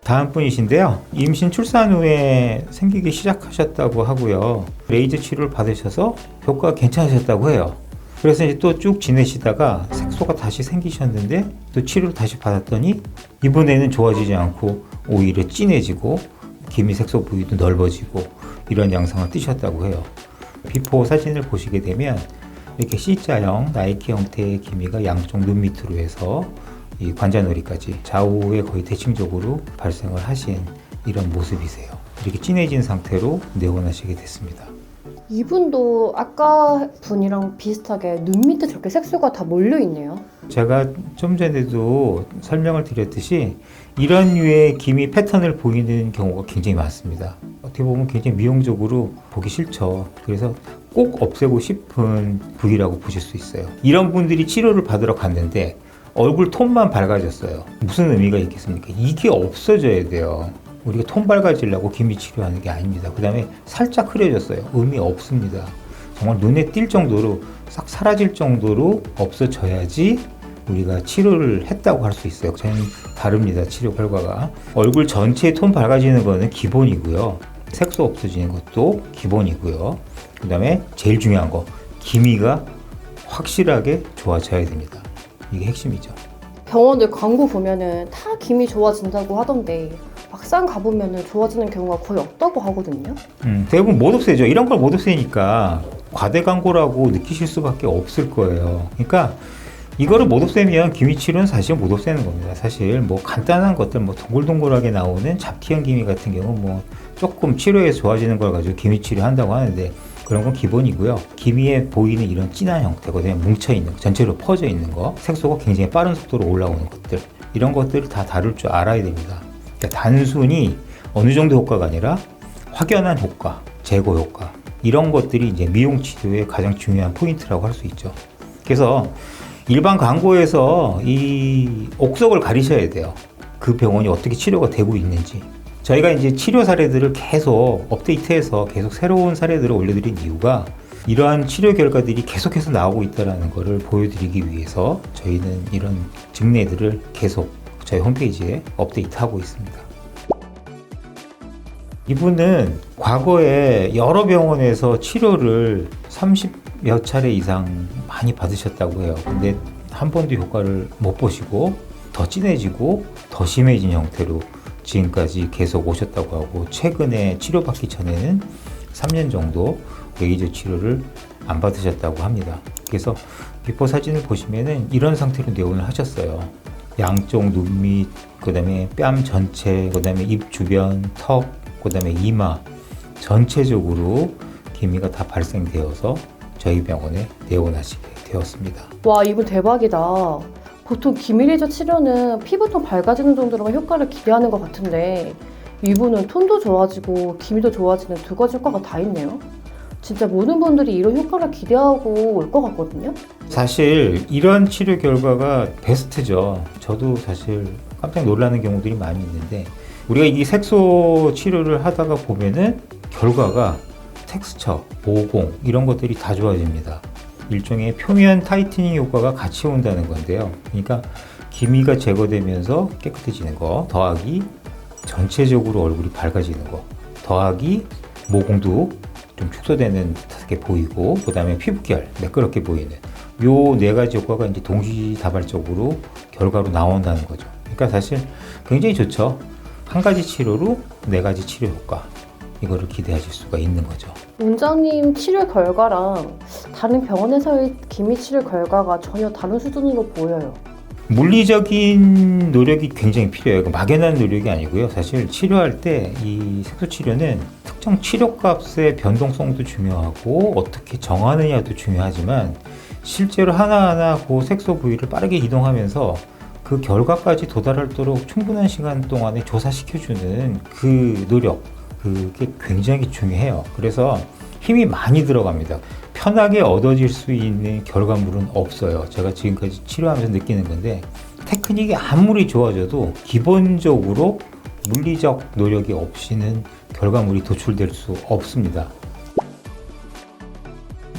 다음 분이신데요. 임신 출산 후에 생기기 시작하셨다고 하고요. 레이저 치료를 받으셔서 효과가 괜찮으셨다고 해요. 그래서 이제 또 쭉 지내시다가 색소가 다시 생기셨는데 또 치료를 다시 받았더니 이번에는 좋아지지 않고 오히려 진해지고 기미 색소 부위도 넓어지고 이런 양상을 띠셨다고 해요. 비포 사진을 보시게 되면 이렇게 C자형 나이키 형태의 기미가 양쪽 눈 밑으로 해서 이 관자놀이까지 좌우에 거의 대칭적으로 발생을 하신 이런 모습이세요. 이렇게 진해진 상태로 내원하시게 됐습니다. 이분도 아까 분이랑 비슷하게 눈 밑에 저렇게 색소가 다 몰려 있네요. 제가 좀 전에도 설명을 드렸듯이 이런 류의 기미 패턴을 보이는 경우가 굉장히 많습니다. 어떻게 보면 굉장히 미용적으로 보기 싫죠. 그래서 꼭 없애고 싶은 부위라고 보실 수 있어요. 이런 분들이 치료를 받으러 갔는데 얼굴 톤만 밝아졌어요. 무슨 의미가 있겠습니까? 이게 없어져야 돼요. 우리가 톤 밝아지려고 기미 치료하는 게 아닙니다. 그 다음에 살짝 흐려졌어요. 의미 없습니다. 정말 눈에 띌 정도로 싹 사라질 정도로 없어져야지 우리가 치료를 했다고 할 수 있어요. 저는 다릅니다. 치료 결과가. 얼굴 전체의 톤 밝아지는 거는 기본이고요. 색소 없어지는 것도 기본이고요. 그 다음에 제일 중요한 거, 기미가 확실하게 좋아져야 됩니다. 이게 핵심이죠. 병원들 광고 보면은 다 기미 좋아진다고 하던데 막상 가보면은 좋아지는 경우가 거의 없다고 하거든요. 대부분 못 없애죠. 이런 걸 못 없애니까 과대 광고라고 느끼실 수밖에 없을 거예요. 그러니까 이거를 못 없애면 기미 치료는 사실 못 없애는 겁니다. 사실 뭐 간단한 것들, 뭐 동글동글하게 나오는 잡티형 기미 같은 경우 뭐 조금 치료해서 좋아지는 걸 가지고 기미 치료한다고 하는데 그런 건 기본이고요. 기미에 보이는 이런 진한 형태, 그다음에 뭉쳐있는, 전체로 퍼져 있는 거, 색소가 굉장히 빠른 속도로 올라오는 것들, 이런 것들을 다 다룰 줄 알아야 됩니다. 그러니까 단순히 어느 정도 효과가 아니라 확연한 효과, 제거 효과, 이런 것들이 이제 미용 치료의 가장 중요한 포인트라고 할 수 있죠. 그래서 일반 광고에서 이 옥석을 가리셔야 돼요. 그 병원이 어떻게 치료가 되고 있는지. 저희가 이제 치료 사례들을 계속 업데이트해서 계속 새로운 사례들을 올려드린 이유가 이러한 치료 결과들이 계속해서 나오고 있다는 것을 보여드리기 위해서 저희는 이런 증례들을 계속 저희 홈페이지에 업데이트하고 있습니다. 이분은 과거에 여러 병원에서 치료를 30여 차례 이상 많이 받으셨다고 해요. 근데 한 번도 효과를 못 보시고 더 진해지고 더 심해진 형태로 지금까지 계속 오셨다고 하고, 최근에 치료받기 전에는 3년 정도 레이저 치료를 안 받으셨다고 합니다. 그래서 비포 사진을 보시면은 이런 상태로 내원을 하셨어요. 양쪽 눈 밑, 그 다음에 뺨 전체, 그 다음에 입 주변, 턱, 그 다음에 이마 전체적으로 기미가 다 발생되어서 저희 병원에 내원하시게 되었습니다. 와, 이분 대박이다. 보통 기미 레이저 치료는 피부톤 밝아지는 정도로만 효과를 기대하는 것 같은데 이분은 톤도 좋아지고 기미도 좋아지는 두 가지 효과가 다 있네요. 진짜 모든 분들이 이런 효과를 기대하고 올 것 같거든요. 사실 이런 치료 결과가 베스트죠. 저도 사실 깜짝 놀라는 경우들이 많이 있는데 우리가 이 색소 치료를 하다가 보면은 결과가 텍스처, 모공 이런 것들이 다 좋아집니다. 일종의 표면 타이트닝 효과가 같이 온다는 건데요. 그러니까 기미가 제거되면서 깨끗해지는 거 더하기 전체적으로 얼굴이 밝아지는 거 더하기 모공도 좀 축소되는 듯하게 보이고, 그 다음에 피부결 매끄럽게 보이는 요 네 가지 효과가 이제 동시다발적으로 결과로 나온다는 거죠. 그러니까 사실 굉장히 좋죠. 한 가지 치료로 네 가지 치료 효과, 이거를 기대하실 수가 있는 거죠. 원장님 치료 결과랑 다른 병원에서의 기미 치료 결과가 전혀 다른 수준으로 보여요. 물리적인 노력이 굉장히 필요해요. 막연한 노력이 아니고요. 사실 치료할 때 이 색소 치료는 특정 치료값의 변동성도 중요하고 어떻게 정하느냐도 중요하지만 실제로 하나하나 그 색소 부위를 빠르게 이동하면서 그 결과까지 도달하도록 충분한 시간 동안에 조사시켜주는 그 노력, 그게 굉장히 중요해요. 그래서 힘이 많이 들어갑니다. 편하게 얻어질 수 있는 결과물은 없어요. 제가 지금까지 치료하면서 느끼는 건데 테크닉이 아무리 좋아져도 기본적으로 물리적 노력이 없이는 결과물이 도출될 수 없습니다.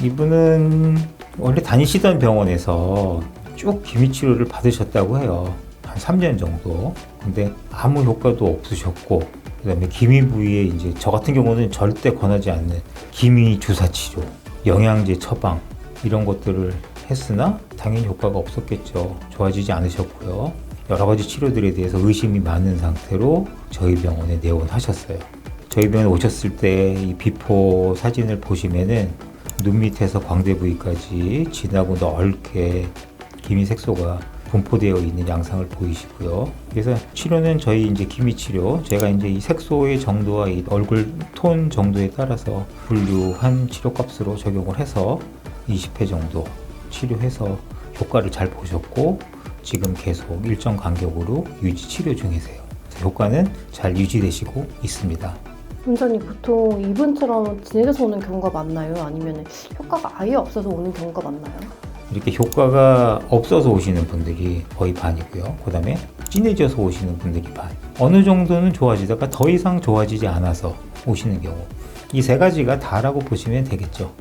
이분은 원래 다니시던 병원에서 쭉 기미 치료를 받으셨다고 해요. 한 한 3년 정도. 근데 아무 효과도 없으셨고, 그다음에 기미 부위에 이제 저 같은 경우는 절대 권하지 않는 기미 주사 치료, 영양제 처방 이런 것들을 했으나 당연히 효과가 없었겠죠. 좋아지지 않으셨고요. 여러 가지 치료들에 대해서 의심이 많은 상태로 저희 병원에 내원하셨어요. 저희 병원에 오셨을 때 이 비포 사진을 보시면은 눈 밑에서 광대 부위까지 진하고 넓게 기미 색소가 분포되어 있는 양상을 보이시고요. 그래서 치료는 저희 이제 기미 치료, 제가 이제 이 색소의 정도와 이 얼굴 톤 정도에 따라서 분류한 치료 값으로 적용을 해서 20회 정도 치료해서 효과를 잘 보셨고, 지금 계속 일정 간격으로 유지 치료 중이세요. 효과는 잘 유지되시고 있습니다. 원장님 보통 이분처럼 진해져서 오는 경우가 많나요? 아니면 효과가 아예 없어서 오는 경우가 많나요? 이렇게 효과가 없어서 오시는 분들이 거의 반이고요. 그 다음에 진해져서 오시는 분들이 반. 어느 정도는 좋아지다가 더 이상 좋아지지 않아서 오시는 경우. 이 세 가지가 다라고 보시면 되겠죠.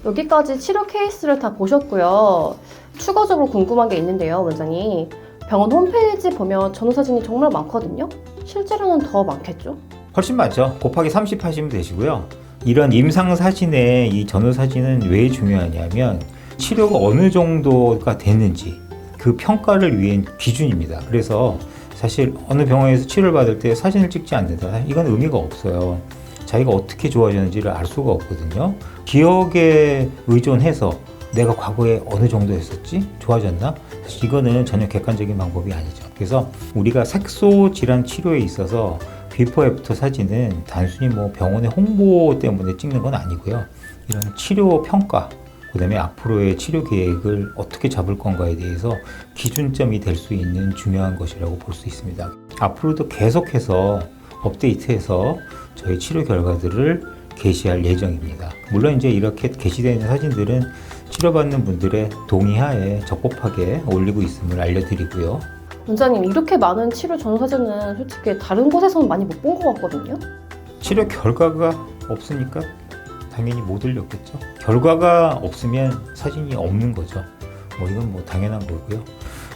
여기까지 치료 케이스를 다 보셨고요. 추가적으로 궁금한 게 있는데요, 원장님. 병원 홈페이지 보면 전후사진이 정말 많거든요. 실제로는 더 많겠죠? 훨씬 많죠. 곱하기 30 하시면 되시고요. 이런 임상 사진에 이 전후 사진은 왜 중요하냐면 치료가 어느 정도가 됐는지 그 평가를 위한 기준입니다. 그래서 사실 어느 병원에서 치료를 받을 때 사진을 찍지 않는다, 이건 의미가 없어요. 자기가 어떻게 좋아졌는지를 알 수가 없거든요. 기억에 의존해서 내가 과거에 어느 정도 했었지? 좋아졌나? 사실 이거는 전혀 객관적인 방법이 아니죠. 그래서 우리가 색소 질환 치료에 있어서 비포 애프터 사진은 단순히 뭐 병원의 홍보 때문에 찍는 건 아니고요. 이런 치료 평가, 그 다음에 앞으로의 치료 계획을 어떻게 잡을 건가에 대해서 기준점이 될 수 있는 중요한 것이라고 볼 수 있습니다. 앞으로도 계속해서 업데이트해서 저희 치료 결과들을 게시할 예정입니다. 물론 이제 이렇게 게시되는 사진들은 치료받는 분들의 동의하에 적법하게 올리고 있음을 알려드리고요. 원장님, 이렇게 많은 치료 전후사진은 솔직히 다른 곳에서는 많이 못 본 것 같거든요. 치료 결과가 없으니까 당연히 못 올렸겠죠. 결과가 없으면 사진이 없는 거죠. 뭐 이건 뭐 당연한 거고요.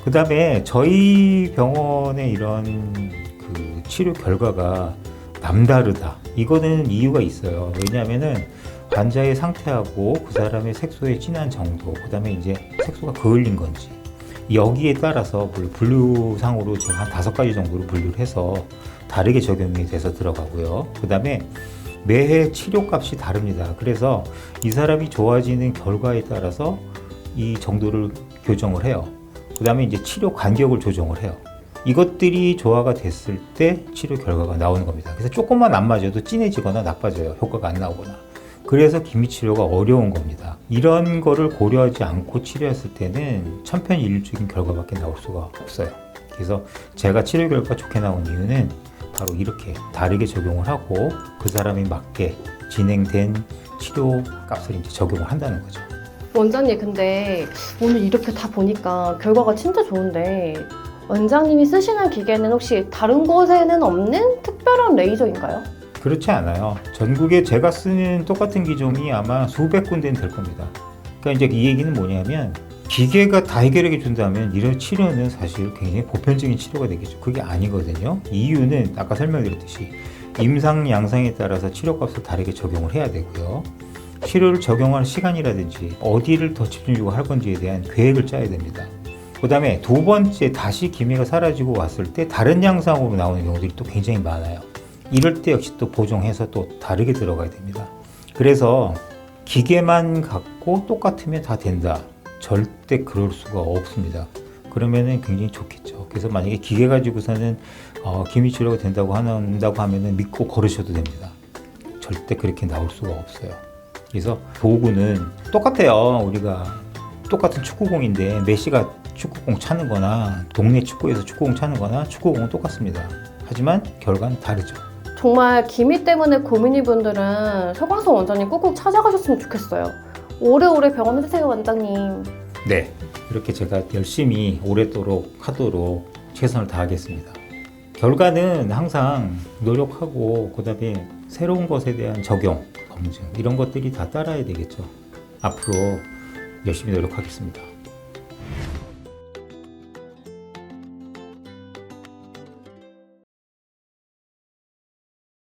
그 다음에 저희 병원의 이런 그 치료 결과가 남다르다, 이거는 이유가 있어요. 왜냐하면은 환자의 상태하고 그 사람의 색소의 진한 정도, 그 다음에 이제 색소가 그을린 건지, 여기에 따라서 분류상으로 제가 한 5가지 정도로 분류를 해서 다르게 적용이 돼서 들어가고요. 그 다음에 매해 치료값이 다릅니다. 그래서 이 사람이 좋아지는 결과에 따라서 이 정도를 교정을 해요. 그 다음에 이제 치료 간격을 조정을 해요. 이것들이 조화가 됐을 때 치료 결과가 나오는 겁니다. 그래서 조금만 안 맞아도 진해지거나 나빠져요. 효과가 안 나오거나. 그래서 기미 치료가 어려운 겁니다. 이런 거를 고려하지 않고 치료했을 때는 천편일률적인 결과밖에 나올 수가 없어요. 그래서 제가 치료 결과가 좋게 나온 이유는 바로 이렇게 다르게 적용을 하고 그 사람에 맞게 진행된 치료 값을 이제 적용을 한다는 거죠. 원장님, 근데 오늘 이렇게 다 보니까 결과가 진짜 좋은데 원장님이 쓰시는 기계는 혹시 다른 곳에는 없는 특별한 레이저인가요? 그렇지 않아요. 전국에 제가 쓰는 똑같은 기종이 아마 수백 군데는 될 겁니다. 그러니까 이제 이 얘기는 뭐냐면 기계가 다 해결해 준다면 이런 치료는 사실 굉장히 보편적인 치료가 되겠죠. 그게 아니거든요. 이유는 아까 설명드렸듯이 임상 양상에 따라서 치료값을 다르게 적용을 해야 되고요. 치료를 적용하는 시간이라든지 어디를 더 집중적으로 할 건지에 대한 계획을 짜야 됩니다. 그 다음에 두 번째, 다시 기미가 사라지고 왔을 때 다른 양상으로 나오는 경우들이 또 굉장히 많아요. 이럴 때 역시 또 보정해서 또 다르게 들어가야 됩니다. 그래서 기계만 갖고 똑같으면 다 된다, 절대 그럴 수가 없습니다. 그러면은 굉장히 좋겠죠. 그래서 만약에 기계 가지고서는 기미 치료가 된다고 하면은 믿고 걸으셔도 됩니다. 절대 그렇게 나올 수가 없어요. 그래서 도구는 똑같아요. 우리가 똑같은 축구공인데 메시가 축구공 차는 거나 동네 축구에서 축구공 차는 거나 축구공은 똑같습니다. 하지만 결과는 다르죠. 정말 기미 때문에 고민인 분들은 서광석 원장님 꼭꼭 찾아가셨으면 좋겠어요. 오래오래 병원 해주세요, 원장님. 네, 이렇게 제가 열심히 오래도록 하도록 최선을 다하겠습니다. 결과는 항상 노력하고 그 다음에 새로운 것에 대한 적용, 검증 이런 것들이 다 따라야 되겠죠. 앞으로 열심히 노력하겠습니다.